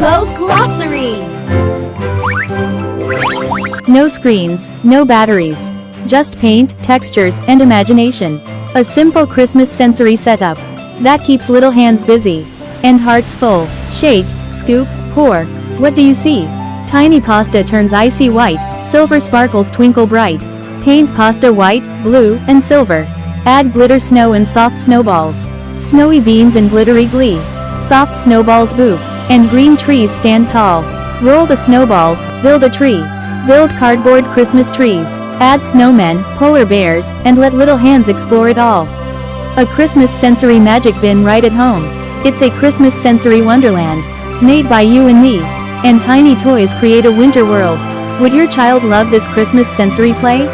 RAINBOWGlossary. No screens, no batteries. Just paint, textures, and imagination. A simple Christmas sensory setup that keeps little hands busy and hearts full. Shake, scoop, pour. What do you see? Tiny pasta turns icy white, silver sparkles twinkle bright. Paint pasta white, blue, and silver. Add glitter snow and soft snowballs. Snowy beans and glittery glee. Soft snowballs boop, and green trees stand tall. Roll the snowballs, build a tree. Build cardboard Christmas trees. Add snowmen, polar bears, and let little hands explore it all. A Christmas sensory magic bin right at home. It's a Christmas sensory wonderland, made by you and me. And tiny toys create a winter world. Would your child love this Christmas sensory play?